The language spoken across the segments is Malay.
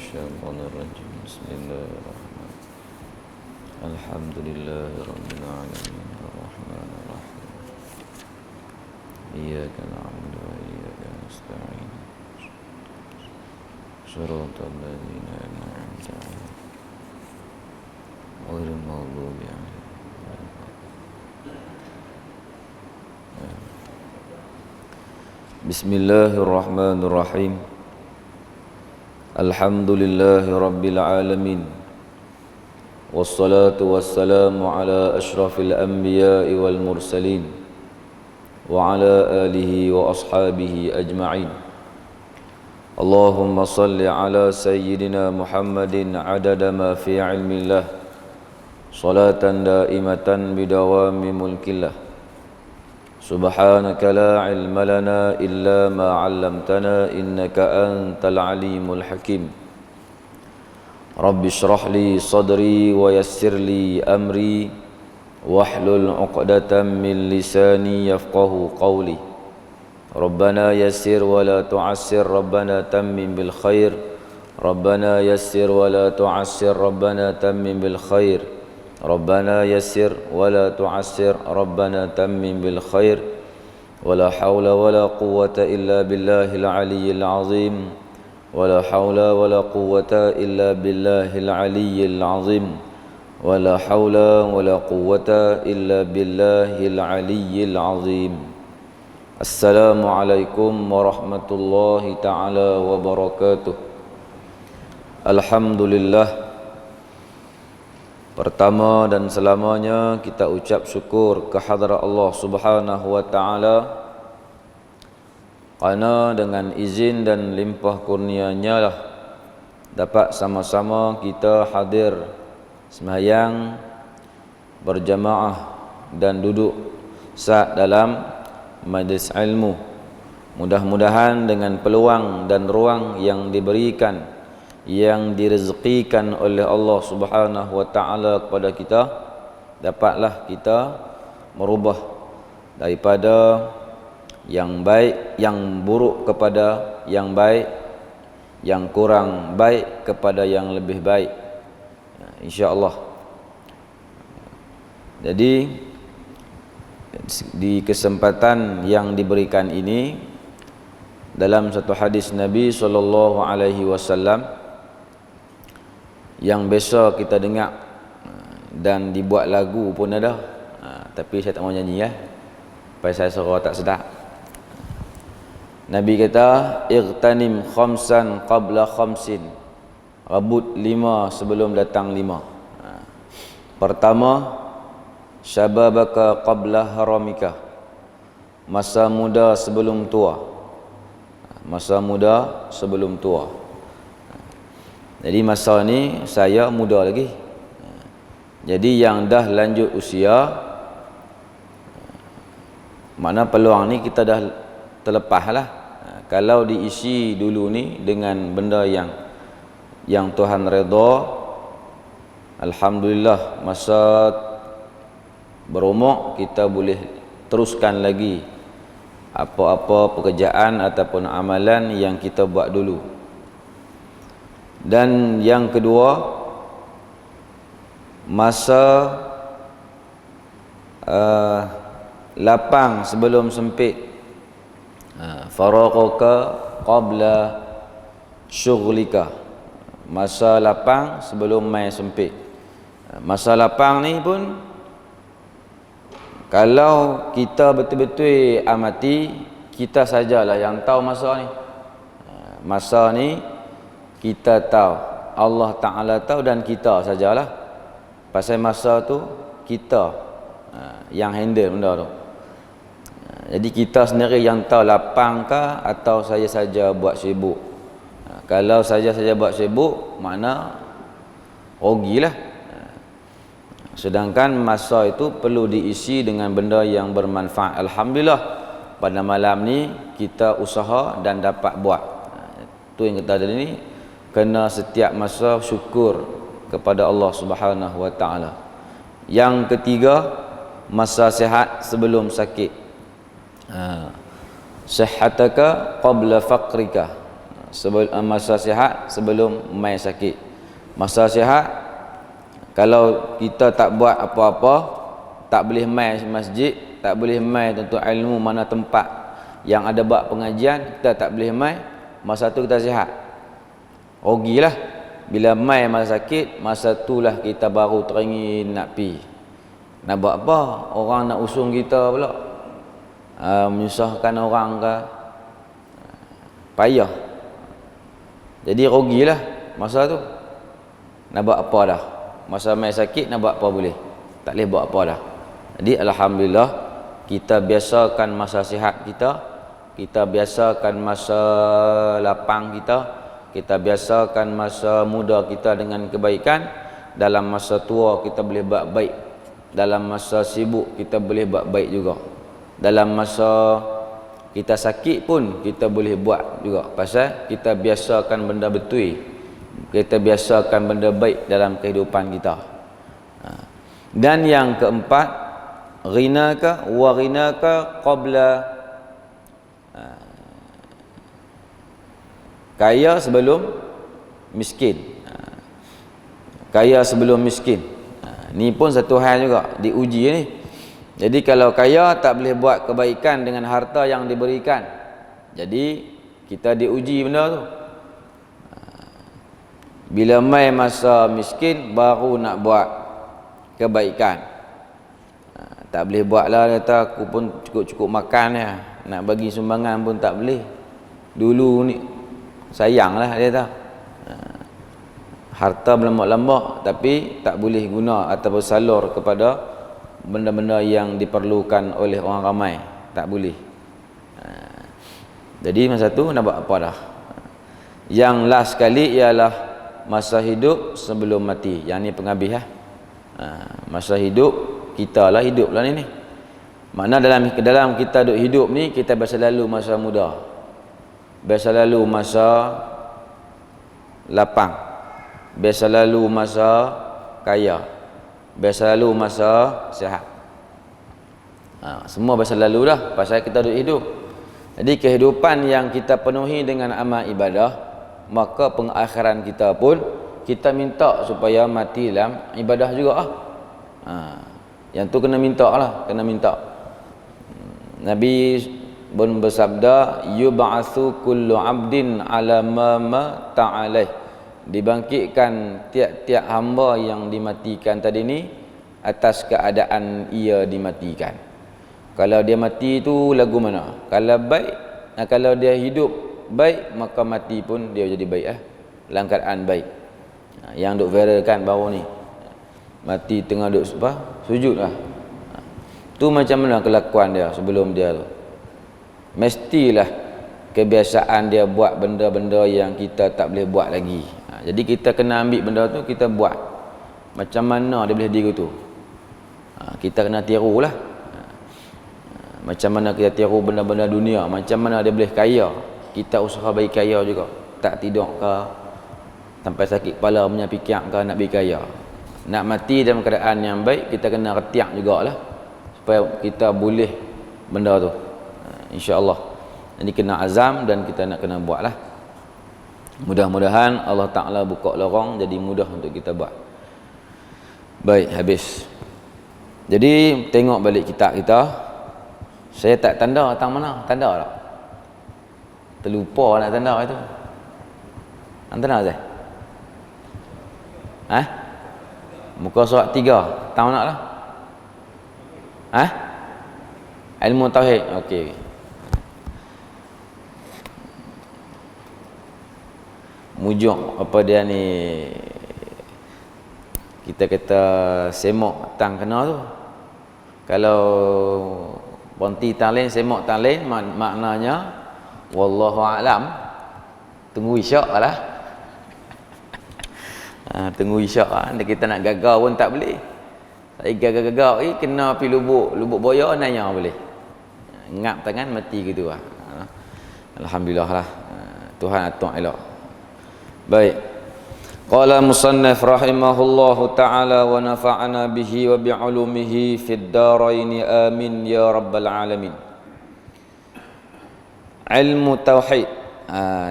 الشيطان الرجيم بسم الله الرحمن الرحيم الحمد لله رب العالمين الرحمن الرحيم إياك نعبد وإياك نستعين صراط الذين أنعمت عليهم غير المغضوب عليهم بسم الله الرحمن الرحيم الحمد لله رب العالمين والصلاة والسلام على أشرف الأنبياء والمرسلين وعلى آله وأصحابه أجمعين اللهم صل على سيدنا محمد عدد ما في علم الله صلاة دائمة بدوام ملك الله سبحانك لا علم لنا إلا ما علمتنا إنك أنت العليم الحكيم رب اشرح لي صدري ويسر لي أمري واحلل عقدة من لساني يفقه قولي ربنا يسر ولا تعسر ربنا تمم بالخير ربنا يسر ولا تعسر ربنا تمم بالخير ربنا يسر ولا تعسر ربنا تمم بالخير ولا حول ولا قوة إلا بالله العلي العظيم ولا حول ولا قوة إلا بالله العلي العظيم ولا حول ولا قوة إلا بالله العلي العظيم السلام عليكم ورحمة الله تعالى وبركاته الحمد لله. Pertama dan selamanya kita ucap syukur kehadrat Allah Subhanahu wa taala kerana dengan izin dan limpah kurnia-Nya lah dapat sama-sama kita hadir sembahyang berjamaah dan duduk sat dalam majlis ilmu. Mudah-mudahan dengan peluang dan ruang yang diberikan, yang direzekikan oleh Allah Subhanahu wa taala kepada kita, dapatlah kita merubah daripada yang baik, yang buruk kepada yang baik, yang kurang baik kepada yang lebih baik, insya-Allah. Jadi di kesempatan yang diberikan ini, dalam satu hadis Nabi sallallahu alaihi wasallam yang biasa kita dengar dan dibuat lagu pun ada, tapi saya tak mau nyanyi pasal saya suara tak sedap. Nabi kata, "Ightanim khamsan qabla khamsin." Rebut 5 sebelum datang 5. Pertama, syababaka qabla haramika. Masa muda sebelum tua. Masa muda sebelum tua. Jadi masa ni saya muda lagi. Jadi yang dah lanjut usia, mana peluang ni kita dah terlepas lah. Kalau diisi dulu ni dengan benda yang Tuhan redha, alhamdulillah, masa berumur kita boleh teruskan lagi apa-apa pekerjaan ataupun amalan yang kita buat dulu. Dan yang kedua, masa lapang sebelum sempit. Faraqaka qabla syughlika. Masa lapang sebelum mai sempit. Masa lapang ni pun kalau kita betul-betul amati, kita sajalah yang tahu masa ni. Masa ni kita tahu, Allah Ta'ala tahu, dan kita sajalah. Pasal masa tu kita yang handle benda tu. Jadi kita sendiri yang tahu lapang ke atau saya saja buat sibuk. Kalau saja buat sibuk, mana rugilah. Sedangkan masa itu perlu diisi dengan benda yang bermanfaat. Alhamdulillah, pada malam ni kita usaha dan dapat buat. Itu yang kita ada ni. Kena setiap masa syukur kepada Allah Subhanahu wa taala. Yang ketiga, masa sihat sebelum sakit. Sihataka qabla faqrika. masa sihat sebelum mai sakit. Masa sihat kalau kita tak buat apa-apa, tak boleh mai masjid, tak boleh mai tentu ilmu mana tempat yang ada buat pengajian, kita tak boleh mai, masa tu kita sihat. Rugilah. Bila mai masa sakit, masa itulah kita baru teringin nak pi. Nak buat apa? Orang nak usung kita pula. Menyusahkan orang ke. Payah. Jadi rugilah masa tu. Nak buat apa dah? Masa mai sakit nak buat apa boleh? Tak boleh buat apa dah. Jadi alhamdulillah kita biasakan masa sihat kita, kita biasakan masa lapang kita biasakan masa muda kita dengan kebaikan. Dalam masa tua kita boleh buat baik, dalam masa sibuk kita boleh buat baik juga, dalam masa kita sakit pun kita boleh buat juga, pasal kita biasakan benda betul, kita biasakan benda baik dalam kehidupan kita. Dan yang keempat, ghinaka wa ghinaka qabla, kaya sebelum miskin. Kaya sebelum miskin. Ni pun satu hal juga diuji ni. Jadi kalau kaya tak boleh buat kebaikan dengan harta yang diberikan. Jadi kita diuji benda tu. Bila mai masa miskin baru nak buat kebaikan. Tak boleh buatlah, kata aku pun cukup-cukup makan ya. Nak bagi sumbangan pun tak boleh. Dulu ni sayanglah dia tahu. Harta berlambak-lambak tapi tak boleh guna atau bersalur kepada benda-benda yang diperlukan oleh orang ramai, tak boleh. Jadi masa tu nak buat apa dah? Yang last sekali ialah masa hidup sebelum mati. Yang ni penghabis lah. Masa hidup kita lah, hidup lah ni. Makna dalam kita hidup ni, kita biasa lalu masa muda, biasa lalu masa lapang, biasa lalu masa kaya, biasa lalu masa sihat. Semua biasa lalu dah, pasal kita hidup. Jadi kehidupan yang kita penuhi dengan amal ibadah, maka pengakhiran kita pun kita minta supaya mati dalam ibadah juga lah. Yang tu kena minta lah, kena minta. Nabi pun bersabda, yub'atsu kullu 'abdin 'ala ma ta'alaih. Dibangkitkan tiap-tiap hamba yang dimatikan tadi ni atas keadaan ia dimatikan. Kalau dia mati tu lagu mana? Kalau baik, kalau dia hidup baik, maka mati pun dia jadi baik dalam keadaan baik. Yang duk viral kan baru ni, mati tengah duk sujud lah. Tu macam mana kelakuan dia sebelum dia tu? Mestilah kebiasaan dia buat benda-benda yang kita tak boleh buat lagi. Jadi kita kena ambil benda tu, kita buat. Macam mana dia boleh diri tu? Kita kena tiru lah. Macam mana kita tiru benda-benda dunia, macam mana dia boleh kaya, kita usaha bagi kaya juga. Tak tidur ke, sampai sakit kepala punya fikir ke nak bagi kaya. Nak mati dalam keadaan yang baik, kita kena retiak jugalah supaya kita boleh benda tu, insya-Allah. Jadi kena azam dan kita nak kena buat lah. Mudah-mudahan Allah Ta'ala buka lorong jadi mudah untuk kita buat. Baik, habis. Jadi tengok balik kitab kita. Saya tak tanda tang mana? Tanda tak? Terlupa nak tanda itu. Tanda Zai? Muka surat 3. Tang mana lah? Ilmu tauhid. Okey. Mujuk apa dia ni, kita kata semok tang kena tu. Kalau bonti tang lain, semok tang lain, maknanya wallahu alam, tunggu isyak lah. Tunggu isyak lah. Kita nak gagal pun tak boleh. Saya gagal-gagal kena pergi lubuk boya nanya boleh. Ngap tangan mati gitu lah. Alhamdulillah lah. Tuhan atur elok. Baik. Qala musannif rahimahullahu ta'ala wa nafa'ana bihi wa bi'ulumihi fid darain amin ya rabbal alamin. Ilmu tauhid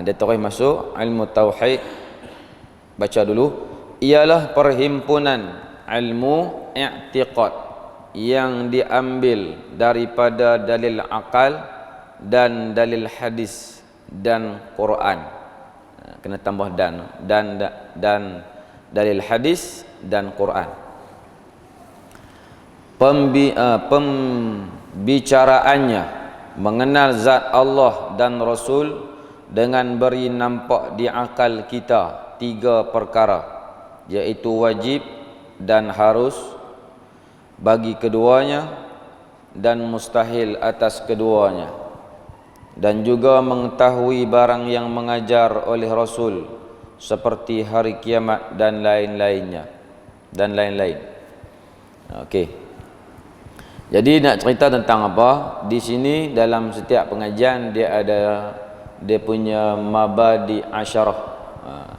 Dia terus masuk ilmu tauhid. Baca dulu. Ialah perhimpunan ilmu i'tiqad yang diambil daripada dalil akal dan dalil hadis dan Quran. Kena tambah dan dalil hadis dan Quran. Pembicaraannya mengenal zat Allah dan Rasul dengan beri nampak di akal kita 3 perkara, iaitu wajib dan harus bagi keduanya dan mustahil atas keduanya, dan juga mengetahui barang yang mengajar oleh Rasul seperti hari kiamat dan lain-lainnya dan lain-lain. Okey. Jadi nak cerita tentang apa? Di sini dalam setiap pengajian dia punya mabadi asyarah.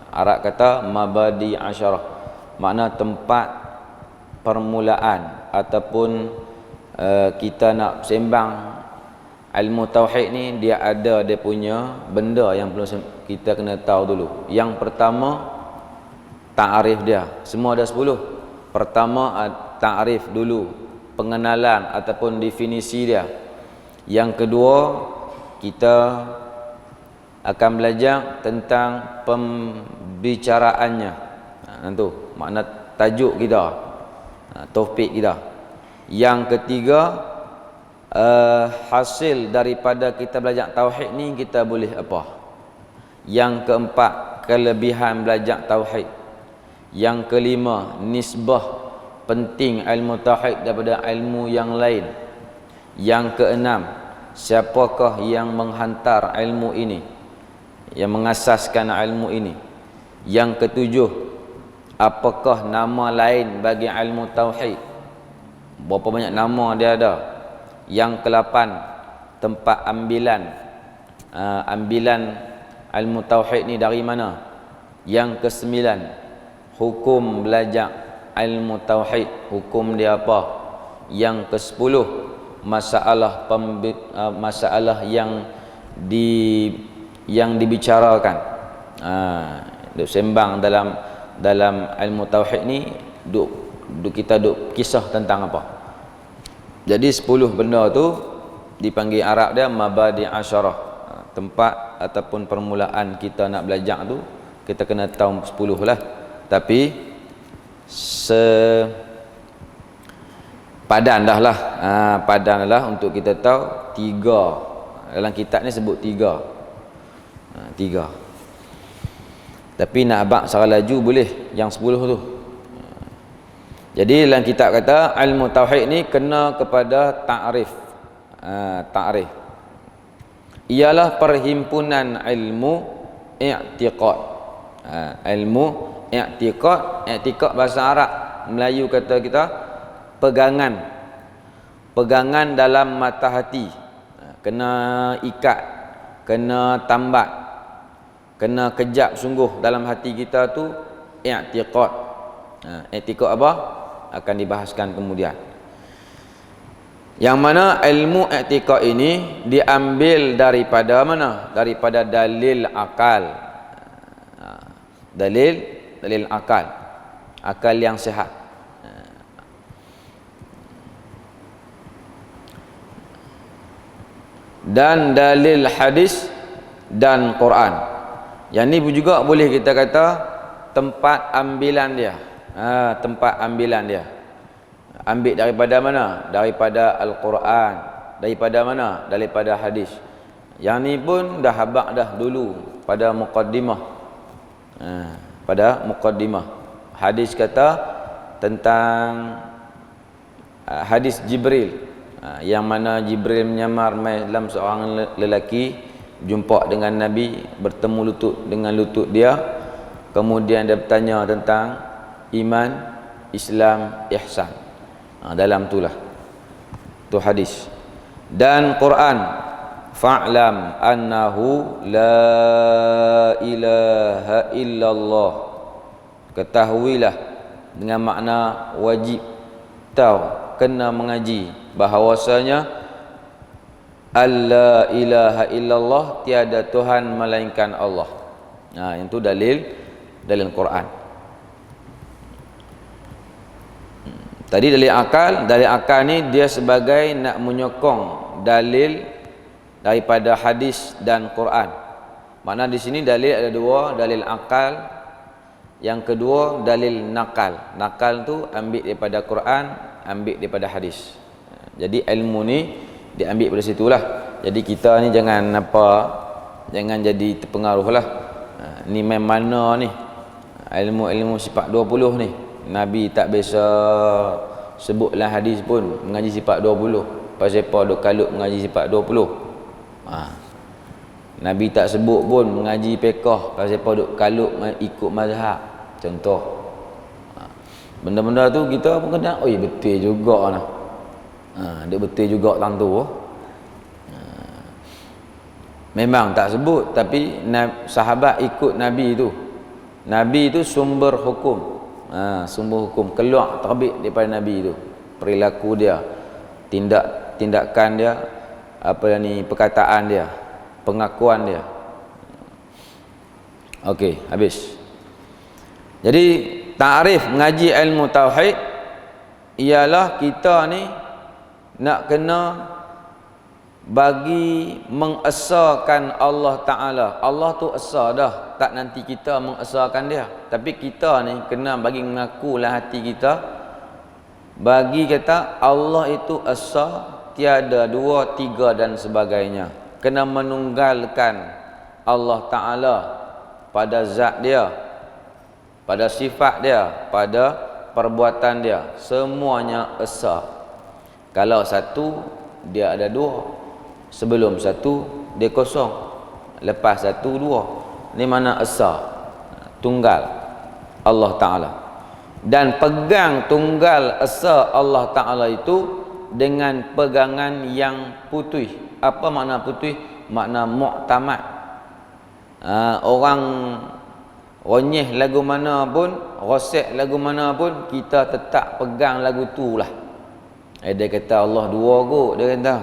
Arab kata mabadi asyarah. Makna tempat permulaan ataupun kita nak sembang ilmu tauhid ni, dia punya benda yang perlu kita kena tahu dulu. Yang pertama, ta'arif dia. Semua ada 10. Pertama, ta'arif dulu, pengenalan ataupun definisi dia. Yang kedua, kita akan belajar tentang pembicaraannya. Itu makna tajuk kita, topik kita. Yang ketiga, hasil daripada kita belajar tauhid ni kita boleh apa. Yang keempat, kelebihan belajar tauhid. Yang kelima, nisbah penting ilmu tauhid daripada ilmu yang lain. Yang keenam, siapakah yang menghantar ilmu ini, yang mengasaskan ilmu ini. Yang ketujuh, apakah nama lain bagi ilmu tauhid, berapa banyak nama dia ada. Yang ke-8, tempat ambilan ilmu tauhid ni dari mana. Yang ke-9, hukum belajar ilmu tauhid, hukum dia apa. Yang ke-10, masalah yang dibicarakan. Duk sembang dalam ilmu tauhid ni, kita kisah tentang apa. Jadi 10 benda tu dipanggil Arab dia mabadi asyarah. Tempat ataupun permulaan kita nak belajar tu, kita kena tahu 10 lah. Tapi padan dah lah. Padan lah untuk kita tahu 3. Dalam kitab ni sebut 3. 3. Tapi nak abang secara laju boleh yang 10 tu. Jadi dalam kitab kata ilmu tauhid ni kena kepada ta'rif. Ta'rif ialah perhimpunan ilmu i'tiqad. Ilmu i'tiqad, i'tiqad bahasa Arab, Melayu kata kita pegangan dalam mata hati. Kena ikat, kena tambat, kena kejap sungguh dalam hati kita tu i'tiqad. I'tiqad apa? Akan dibahaskan kemudian. Yang mana ilmu i'tiqad ini diambil daripada mana? Daripada dalil akal. Dalil akal yang sihat. Dan dalil hadis dan Quran. Yang ni juga boleh kita kata tempat ambilan dia. Tempat ambilan dia. Ambil daripada mana? Daripada Al-Quran. Daripada mana? Daripada hadis. Yang ni pun dah habaq dah dulu pada muqaddimah. Pada muqaddimah. Hadis kata tentang hadis Jibril. Yang mana Jibril menyamar dalam seorang lelaki, jumpa dengan Nabi, bertemu lutut dengan lutut dia. Kemudian dia bertanya tentang iman, Islam, ihsan. Dalam itulah tu hadis. Dan Quran, fa'lam annahu la ilaha illallah. Ketahuilah dengan makna wajib tahu, kena mengaji bahawasanya alla ilaha illallah, tiada Tuhan melainkan Allah. Nah, itu dalil Quran. Tadi dalil akal ni dia sebagai nak menyokong dalil daripada hadis dan Quran. Makna di sini dalil ada dua, dalil akal, yang kedua dalil nakal. Nakal tu ambil daripada Quran, ambil daripada hadis. Jadi ilmu ni diambil dari situlah. Jadi kita ni jangan jadi terpengaruh lah. Ni main mana ni ilmu sifat 20 ni. Nabi tak biasa sebutlah hadis pun mengaji sifat 20. Pasal apa duk kalut mengaji sifat 20? Nabi tak sebut pun mengaji fiqh. Pasal apa duk kalut ikut mazhab. Contoh. Benda-benda tu kita pun kena, oi betul juga nah. Dia betul juga tang tu. Memang tak sebut, tapi sahabat ikut Nabi tu. Nabi tu sumber hukum. Sumber hukum keluar terbit daripada Nabi tu. Perilaku dia, tindakan dia, perkataan dia, pengakuan dia. Okey, habis. Jadi takrif mengaji ilmu tauhid ialah kita ni nak kena bagi mengesahkan Allah Ta'ala. Allah tu esa dah, tak nanti kita mengesahkan dia. Tapi kita ni kena bagi mengakulah hati kita, bagi kata Allah itu esa, tiada dua, tiga dan sebagainya. Kena menunggalkan Allah Ta'ala pada zat dia, pada sifat dia, pada perbuatan dia. Semuanya esa. Kalau satu, dia ada dua. Sebelum satu, dia kosong. Lepas satu, dua. Ini mana esa, tunggal Allah Ta'ala. Dan pegang tunggal esa Allah Ta'ala itu dengan pegangan yang putih. Apa makna putih? Makna muktamad. Orang ronyeh lagu mana pun, rosak lagu mana pun, kita tetap pegang lagu tu lah. Dia kata Allah dua kot, dia kata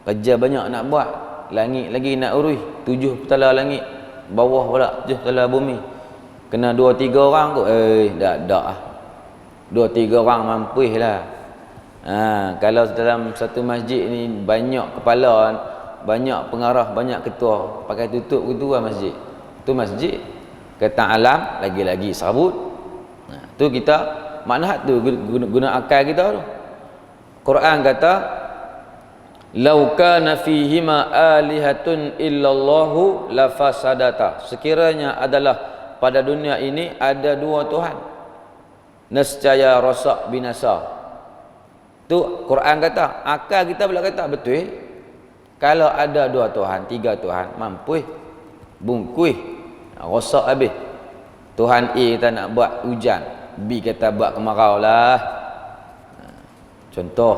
kerja banyak nak buat, langit lagi nak urus, 7 petala langit, bawah pula 7 petala bumi, kena 2-3 orang kot. Tak lah, 2-3 orang mampu lah. Kalau dalam satu masjid ni banyak kepala, banyak pengarah, banyak ketua, pakai tutup gitu lah masjid. Tu masjid. Kata alam lagi-lagi serabut. Tu kita makna tu guna akal kita tu. Quran kata lau kana fihima alihatun illallahu lafasadata. Sekiranya adalah pada dunia ini ada dua Tuhan, nescaya rosak binasa. Tu Quran kata. Akal kita pula kata betul. Kalau ada dua Tuhan, tiga Tuhan, mampu bungkus rosak habis. Tuhan A kata nak buat hujan, B kata buat kemarau lah. Contoh,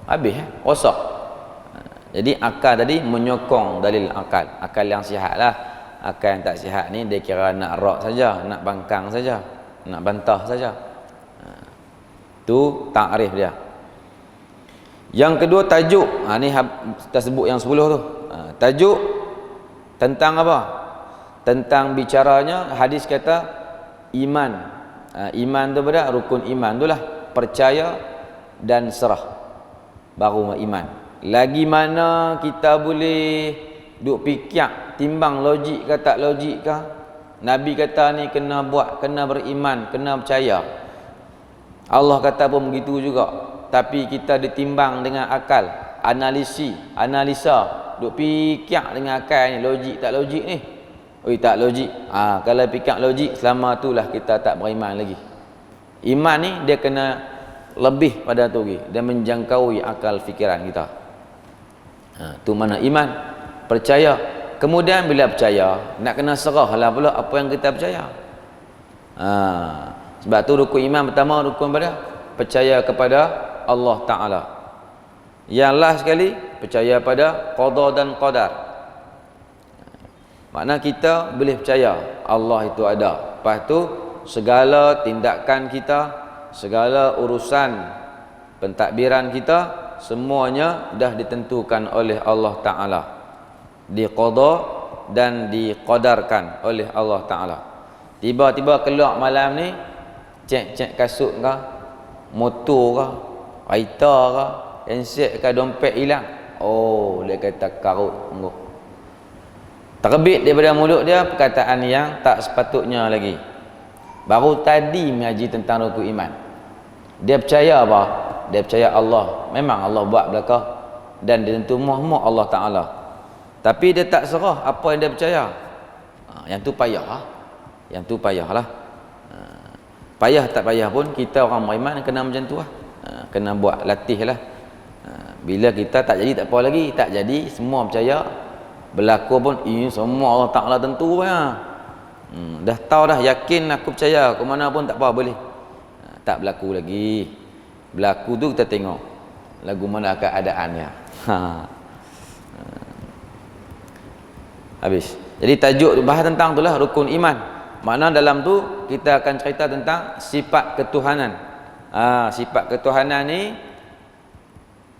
habis rosak. Jadi akal tadi menyokong dalil akal yang sihat lah. Akal yang tak sihat ni dia kira nak rak saja, nak bangkang saja, nak bantah saja. Tu takrif dia. Yang kedua tajuk. Ni kita sebut yang 10 tu. Tajuk tentang apa? Tentang bicaranya hadis kata iman. Iman tu pada rukun iman tu lah, percaya dan serah, baru iman. Lagi mana kita boleh duk fikir timbang logik ke tak logik ke? Nabi kata ni kena buat, kena beriman, kena percaya. Allah kata pun begitu juga. Tapi kita ditimbang dengan akal, analisa, duk fikir dengan akal ni, logik tak logik ni. Tak logik. Kalau fikir logik, selama itulah kita tak beriman lagi. Iman ni dia kena lebih pada tu lagi, dia menjangkaui akal fikiran kita. Tu mana iman, percaya. Kemudian bila percaya, nak kena serahlah pula apa yang kita percaya. Sebab tu rukun iman pertama, rukun pada percaya kepada Allah Ta'ala. Yang last sekali, percaya pada qada dan qadar. Makna kita boleh percaya Allah itu ada. Lepas tu segala tindakan kita, segala urusan pentadbiran kita, semuanya dah ditentukan oleh Allah Ta'ala, diqada dan diqadarkan oleh Allah Ta'ala. Tiba-tiba keluar malam ni, cek kasut ke, motor ke, kereta ke, handset ke, dompet hilang. Oh, dia kata karut. Terbit daripada mulut dia perkataan yang tak sepatutnya lagi. Baru tadi mengaji tentang rukun iman. Dia percaya apa? Dia percaya Allah. Memang Allah buat belakang dan dia tentu muh Allah Ta'ala. Tapi dia tak serah apa yang dia percaya. Yang tu payah lah. Yang tu payahlah. Payah tak payah pun kita orang beriman kena macam tu lah. Kena buat latih lah. Bila kita tak jadi tak apa lagi. Tak jadi semua percaya. Berlaku pun ini semua Allah Ta'ala tentu ya. Dah tahu dah, yakin aku percaya ke mana pun tak apa boleh. Tak berlaku lagi. Berlaku tu kita tengok lagu mana keadaannya. Habis. Jadi tajuk bahas tentang itulah rukun iman. Makna dalam tu kita akan cerita tentang sifat ketuhanan. Sifat ketuhanan ni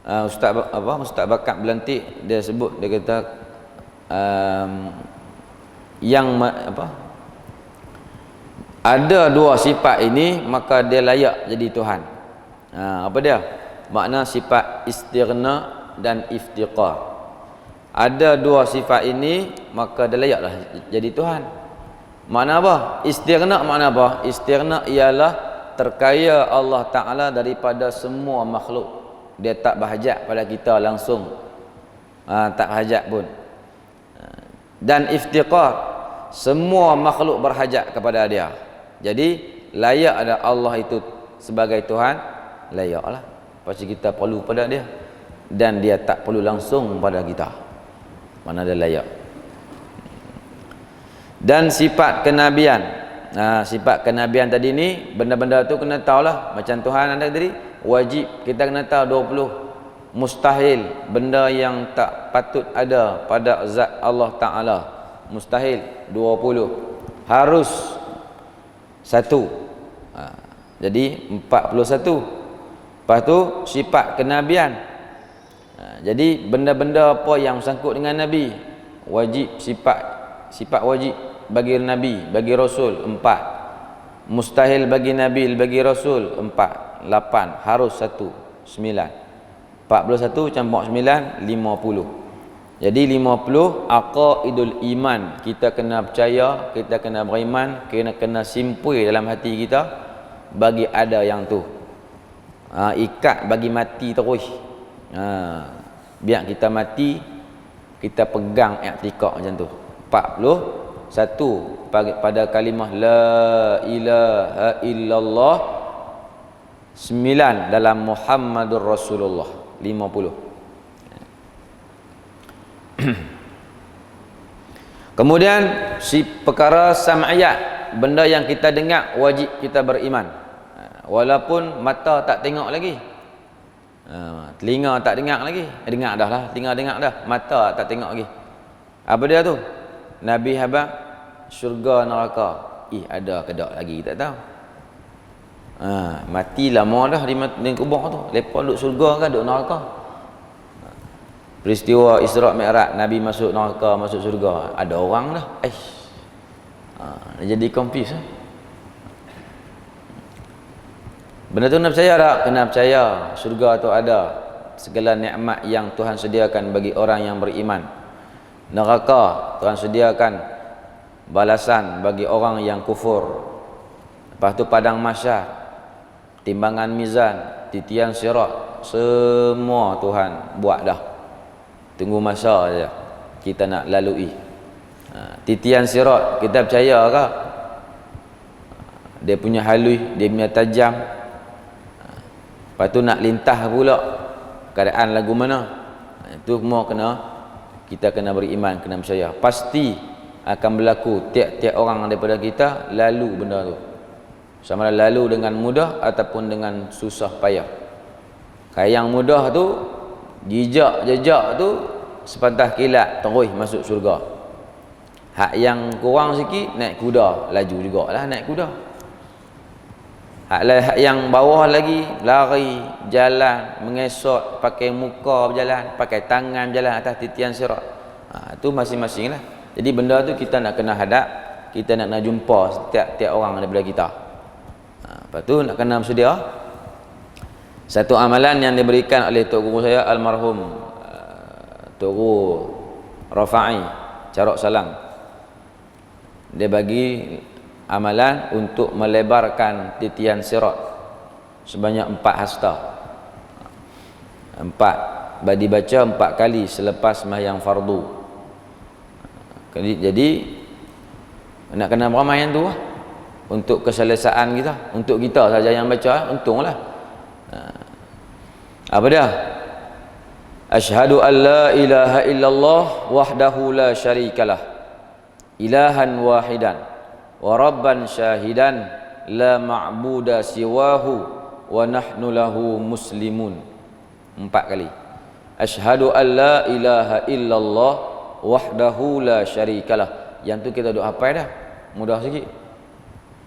Ustaz Bakat Belantik dia sebut, dia kata ada dua sifat ini maka dia layak jadi Tuhan. Apa dia? Makna sifat istighna dan iftiqar. Ada dua sifat ini maka dia layaklah jadi Tuhan. Makna apa? Istighna makna apa? Istighna ialah terkaya Allah Ta'ala daripada semua makhluk. Dia tak berhajat pada kita langsung, tak berhajat pun. Dan iftiqar, semua makhluk berhajat kepada dia. Jadi layak ada Allah itu sebagai Tuhan, layaklah. Pasti kita perlu pada dia dan dia tak perlu langsung pada kita. Mana dia layak. Dan sifat kenabian. Sifat kenabian tadi ni benda-benda tu kena tahulah. Macam Tuhan ada tadi, wajib kita kena tahu 20. Mustahil, benda yang tak patut ada pada zat Allah Ta'ala, mustahil 20. Harus 1. Jadi 41. Lepas tu sifat kenabian. Jadi benda-benda apa yang sangkut dengan Nabi, wajib, sifat wajib bagi Nabi, bagi Rasul 4. Mustahil bagi Nabi, bagi Rasul 4. 8. Harus 1. 9. 41 campur 9, 50. Jadi 50 aqaidul iman. Kita kena percaya, kita kena beriman, kena simpul dalam hati kita bagi ada yang tu. Ikat bagi mati terus. Biar kita mati, kita pegang i'tikad macam tu. 41 pada kalimah la ilaha illallah. 9 dalam Muhammadur Rasulullah. 50. Kemudian si perkara sam'iyat, benda yang kita dengar wajib kita beriman. Walaupun mata tak tengok lagi, telinga tak dengar lagi, dengar dah lah, telinga dengar dah, mata tak tengok lagi. Apa dia tu? Nabi habaq syurga neraka. Ada ke tak lagi tak tahu. Mati lama dah di kubur tu. Lepas duduk surga ke duduk neraka? Peristiwa Isra' Mi'raj, Nabi masuk neraka, masuk surga, ada orang dah. Jadi confuse. Benda tu nak percaya tak? Kena percaya. Surga tu ada segala nikmat yang Tuhan sediakan bagi orang yang beriman. Neraka Tuhan sediakan balasan bagi orang yang kufur. Lepas tu padang mahsyar, timbangan mizan, titian sirat, semua Tuhan buat dah. Tunggu masa saja kita nak lalui. Titian sirat kita percaya ke? Dia punya halus, dia punya tajam. Lepas tu nak lintah pula, keadaan lagu mana? Itu semua kita kena beriman, kena percaya. Pasti akan berlaku tiap-tiap orang daripada kita lalu benda tu. Sama ada lalu dengan mudah ataupun dengan susah payah. Kayak yang mudah tu, jejak tu sepatah kilat terus masuk syurga. Hak yang kurang sikit naik kuda, laju jugalah naik kuda. Yang bawah lagi lari, jalan, mengesot, pakai muka berjalan, pakai tangan berjalan atas titian sirat. Itu masing-masing lah. Jadi benda tu kita nak kena hadap, kita nak jumpa setiap orang daripada kita. Lepas tu nak kena bersedia. Satu amalan yang diberikan oleh tok guru saya almarhum Tok Guru Rafa'i Carok Salang. Dia bagi amalan untuk melebarkan titian sirat sebanyak 4 hasta. 4 dibaca 4 kali selepas sembahyang fardu. Jadi nak kena beramai yang tu lah. Untuk keselesaan kita, untuk kita saja yang baca, untunglah. Apa dia? Asyhadu an la ilaha illallah wahdahu la syarikalah ilahan wahidan wa rabban syahidan la ma'buda siwahu wa nahnu lahu muslimun. 4 kali. Asyhadu an la ilaha illallah wahdahu la syarikalah. Yang tu kita duk hafal dah. Mudah sikit.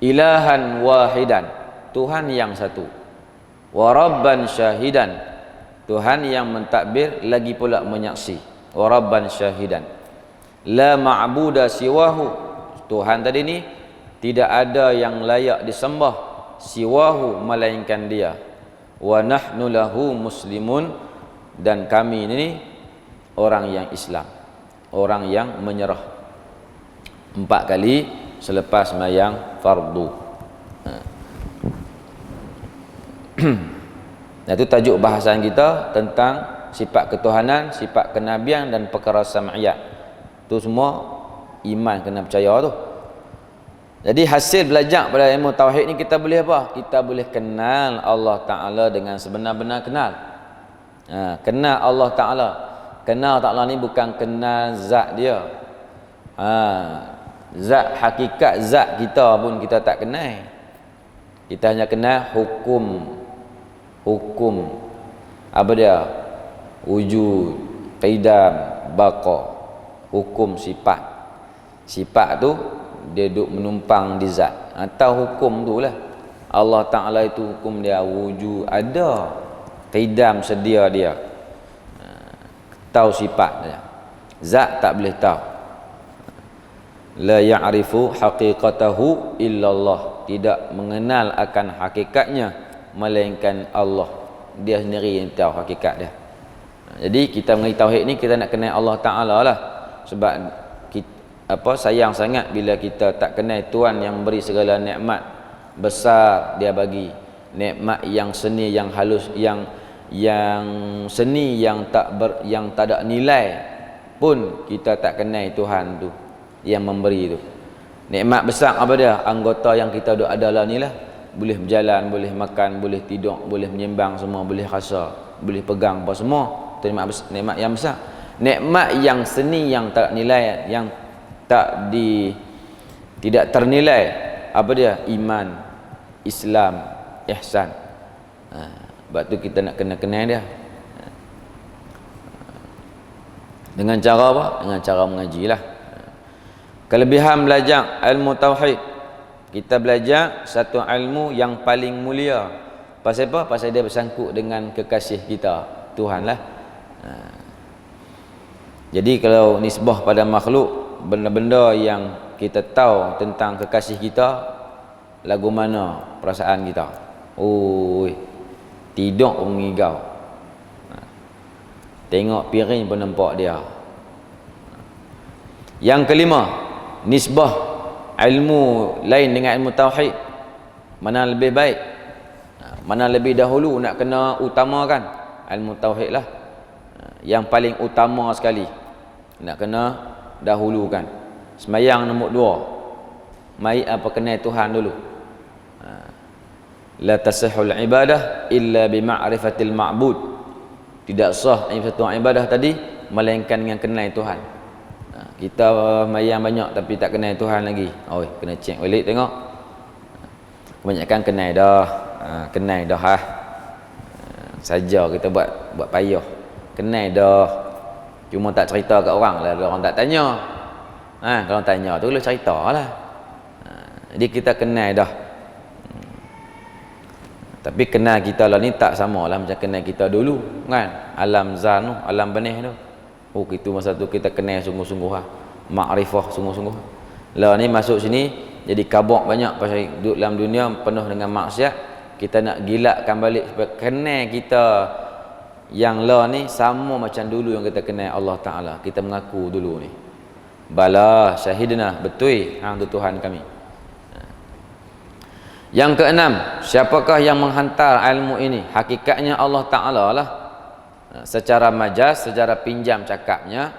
Ilahan wahidan, Tuhan yang satu. Wa rabban syahidan, Tuhan yang mentadbir lagi pula menyaksi. Wa rabban syahidan. La ma'buda siwahu, Tuhan tadi ni tidak ada yang layak disembah siwahu melainkan dia. Wa nahnu lahu muslimun, dan kami ini orang yang Islam, orang yang menyerah. 4 kali selepas sembahyang fardu. Nah, itu tajuk bahasan kita tentang sifat ketuhanan, sifat kenabian dan perkara sam'iyat. Itu semua iman kena percaya tu. Jadi hasil belajar pada ilmu tauhid ni kita boleh apa? Kita boleh kenal Allah Ta'ala dengan sebenar-benar kenal. Kenal Allah Ta'ala. Kenal Ta'ala ni bukan kenal zat dia. Zat, hakikat zat kita pun kita tak kenal. Kita hanya kenal hukum apa dia? Wujud, qidam, baqa. Hukum sifat. Sifat tu dia duduk menumpang di zat. Atau hukum tu lah. Allah Ta'ala itu hukum dia wujud ada. Qidam sedia dia. Tahu sifat dia. Zat tak boleh tahu. La ya'rifu haqiqatahu illallah, tidak mengenal akan hakikatnya melainkan Allah. Dia sendiri yang tahu hakikat dia. Jadi kita mengenai tauhid ni kita nak kenal Allah Ta'ala lah. Sebab kita, sayang sangat bila kita tak kenal Tuhan yang beri segala nikmat besar dia bagi. Nikmat yang seni, yang halus, yang seni, yang tak ada nilai pun kita tak kenal Tuhan tu yang memberi tu. Nikmat besar apa dia? Anggota yang kita duk ada lah ni lah. Boleh berjalan, boleh makan, boleh tidur, boleh menyembang semua, boleh rasa, boleh pegang apa semua. Itu nikmat yang besar. Nikmat yang seni, yang tak nilai, yang tidak ternilai. Apa dia? Iman, Islam, ihsan. Sebab tu kita nak kenal dia. Dengan cara apa? Dengan cara mengaji lah. Kelebihan belajar ilmu tauhid, kita belajar satu ilmu yang paling mulia. Pasal apa? Pasal dia bersangkut dengan kekasih kita, Tuhan lah. Jadi kalau nisbah pada makhluk, benda-benda yang kita tahu tentang kekasih kita, lagu mana perasaan kita? Tidur pun mengigau. Tengok piring pun nampak dia. Yang kelima, nisbah ilmu lain dengan ilmu tauhid, mana lebih baik, mana lebih dahulu nak kena utamakan? Ilmu tauhid lah yang paling utama sekali, nak kena dahulukan. Sembahyang nombor 2, mai apa kenal Tuhan dulu. La tasihul ibadah illa bi ma'rifatil ma'bud. Tidak sah satu ibadah tadi melainkan dengan kenal Tuhan. Kita mayang banyak tapi tak kenal Tuhan lagi. Kena cek balik tengok. Kebanyakan kenal dah. Saja kita buat payah. Kenal dah. Cuma tak cerita kat orang lah, orang tak tanya. Kalau tanya tu lu ceritalah. Jadi kita kenal dah. Tapi kenal kita lah ni tak sama lah macam kenal kita dulu kan. Alam zan tu, alam benih tu. Oh, kita masa tu kita kenal sungguh-sungguh lah. Makrifah sungguh-sungguh. Lah ni masuk sini jadi kabok banyak pasal duduk dalam dunia penuh dengan maksiat. Kita nak gilakkan balik supaya kenal kita yang lah ni sama macam dulu yang kita kenal Allah Ta'ala. Kita mengaku dulu ni. Bala syahidna, betul hang tu Tuhan kami. Yang keenam, siapakah yang menghantar ilmu ini? Hakikatnya Allah Ta'ala lah. Secara majaz, secara pinjam cakapnya,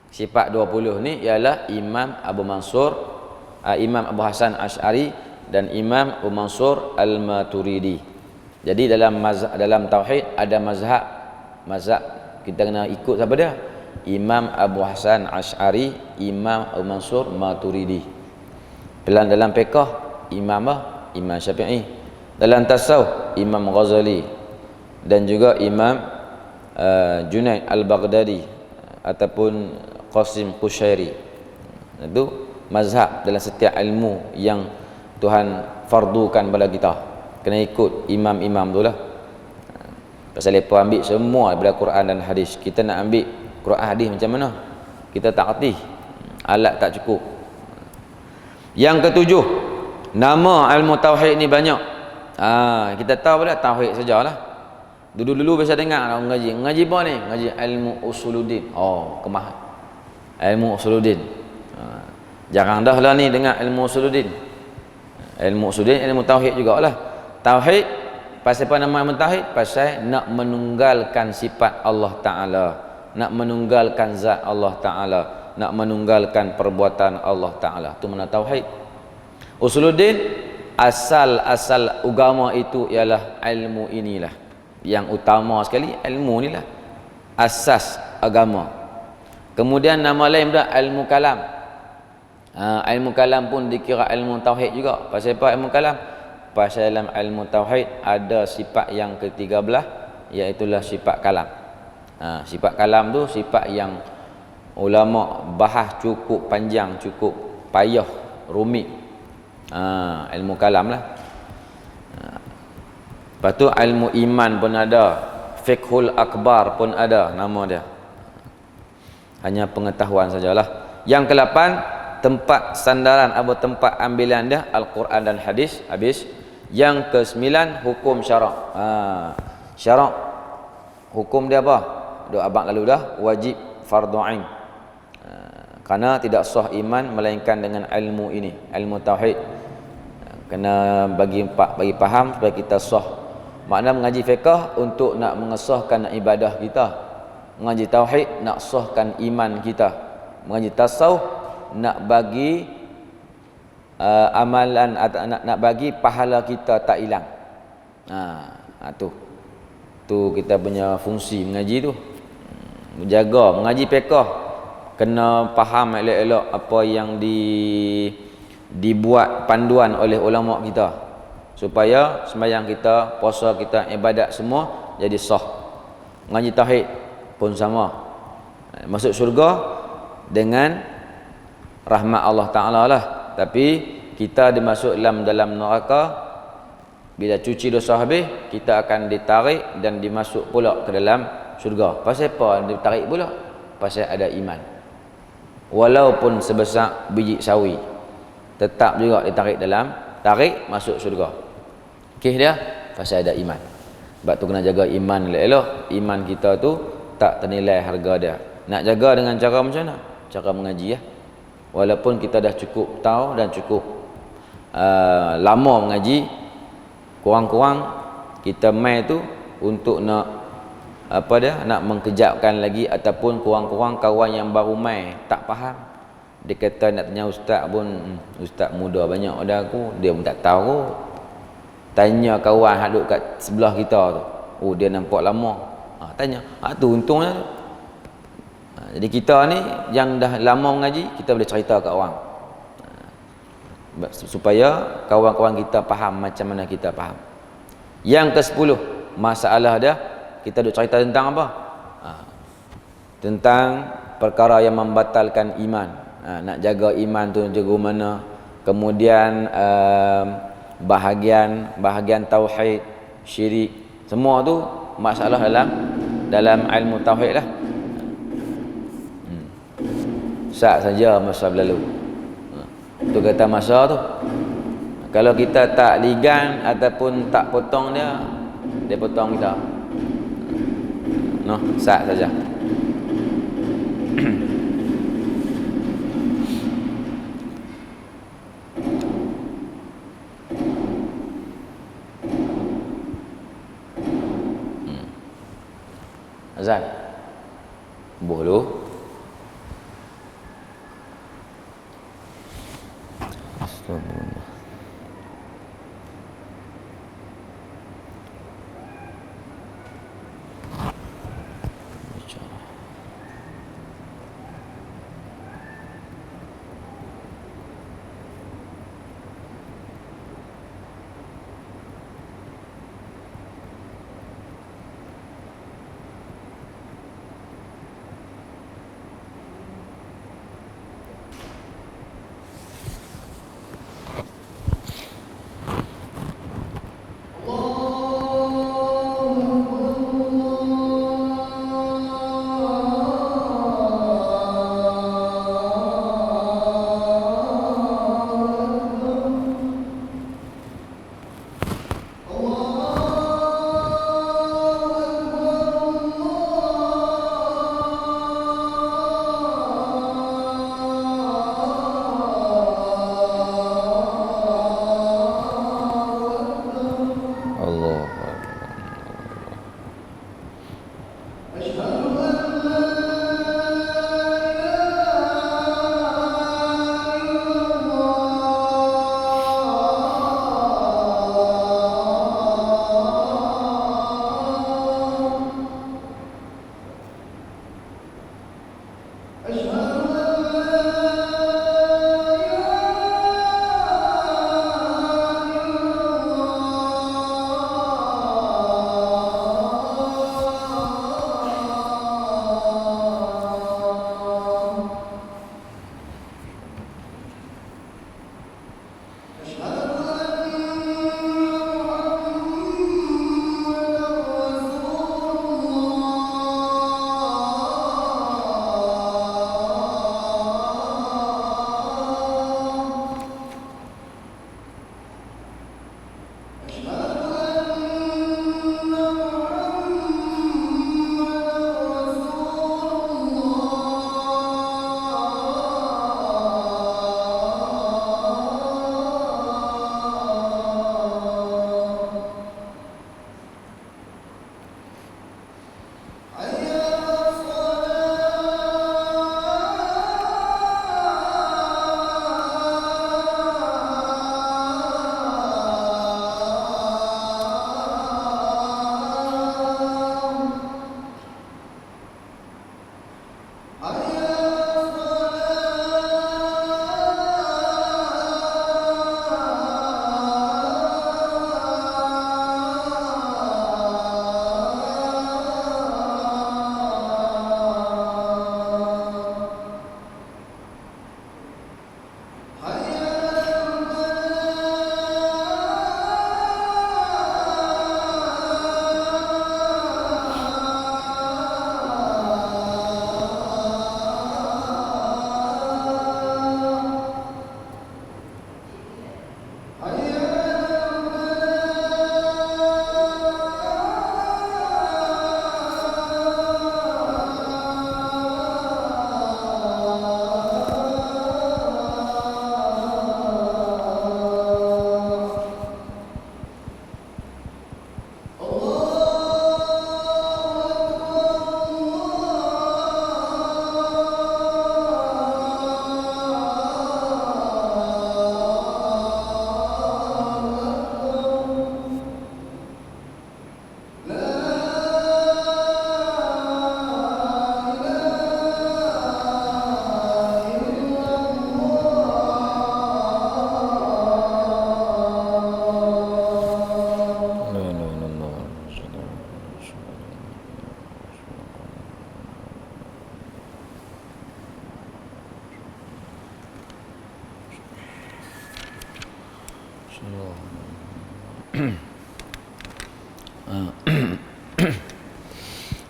sifat 20 ni ialah Imam Abu Mansur, Imam Abu Hasan Asy'ari dan Imam Abu Mansur Al-Maturidi. Jadi dalam tauhid ada mazhab kita kena ikut siapa dia? Imam Abu Hasan Asy'ari, Imam Abu Mansur Maturidi. Dalam fiqh Imam Syafi'i. Dalam tasawuf Imam Ghazali dan juga Imam Junaid Al-Baghdadi ataupun Qasim Qushairi. Itu mazhab dalam setiap ilmu yang Tuhan fardukan pada kita. Kena ikut imam-imam tu lah. Pasal mereka ambil semua daripada Quran dan hadis. Kita nak ambil Quran hadis macam mana? Kita tak kerti. Alat tak cukup. Yang ketujuh, nama ilmu tauhid ni banyak. Kita tahu dah tauhid sajalah. Dulu-dulu biasa dengar orang ngaji. Ngaji apa ni? Ngaji ilmu usuluddin. Oh, kemah. Ilmu usuluddin. Jarang dah lah ni dengar ilmu usuluddin. Ilmu usuluddin ilmu tauhid jugalah. Tauhid pasal apa nama ilmu tauhid? Pasal nak menunggalkan sifat Allah Taala, nak menunggalkan zat Allah Taala, nak menunggalkan perbuatan Allah Taala. Itu mana tauhid. Usuluddin, asal agama itu ialah ilmu inilah. Yang utama sekali ilmu inilah asas agama. Kemudian nama lain dah ilmu kalam. Ilmu kalam pun dikira ilmu tauhid juga. Pasal apa ilmu kalam? Pasal dalam ilmu tauhid ada sifat yang ke-13, iaitu sifat kalam. Sifat kalam tu sifat yang ulama bahas cukup panjang, cukup payah, rumit. Ilmu kalam lah. Lepas tu ilmu iman pun ada, fiqhul akbar pun ada nama dia. Hanya pengetahuan sajalah. Yang ke-8, tempat sandaran atau tempat ambilan dia Al-Quran dan hadis. Habis. Yang ke-9, hukum syarak. Syarak hukum dia apa? Dua abang lalu dah, wajib fardu ain. Kerana tidak sah iman melainkan dengan ilmu ini, ilmu tauhid. Kena bagi faham supaya kita sah. Makna mengaji fiqh untuk nak mengesahkan ibadah kita. Mengaji tauhid nak sahkan iman kita. Mengaji tasawuf nak bagi amalan atau nak bagi pahala kita tak hilang. Tu kita punya fungsi mengaji tu. Menjaga mengaji fiqh kena faham elok-elok apa yang dibuat panduan oleh ulama kita supaya sembahyang kita, puasa kita, ibadat semua jadi sah. Mengaji tauhid pun sama. Masuk syurga dengan rahmat Allah Ta'ala lah. Tapi kita dimasuk dalam neraka. Bila cuci dosa habis, kita akan ditarik dan dimasuk pula ke dalam syurga. Pasal apa ditarik pula? Pasal ada iman. Walaupun sebesar biji sawi, tetap juga ditarik tarik masuk syurga. Okey dia? Pasal ada iman. Sebab tu kena jaga iman elok-elok. Iman kita tu tak ternilai harga dia. Nak jaga dengan cara macam mana? Cara mengaji ya. Walaupun kita dah cukup tahu dan cukup lama mengaji, kurang-kurang kita mai tu untuk nak nak mengkejapkan lagi, ataupun kurang-kurang kawan yang baru mai tak faham. Dia kata nak tanya ustaz pun, ustaz muda banyak pada aku, dia pun tak tahu. Tanya kawan hak duduk kat sebelah kita tu, oh dia nampak lama. Tanya, tu untungnya tu. Jadi kita ni yang dah lama mengaji, kita boleh cerita kat orang supaya kawan-kawan kita faham macam mana kita faham. Yang ke-10, masalah dia kita duk cerita tentang apa? Tentang perkara yang membatalkan iman. Nak jaga iman tu jaga mana? Kemudian bahagian tauhid, syirik, semua tu masalah dalam ilmu tauhid lah. Sat saja masa berlalu. Tu kata masa tu. Kalau kita tak ligan ataupun tak potong dia potong kita. Noh, sat saja. Azan. Boleh. Astagfirullah.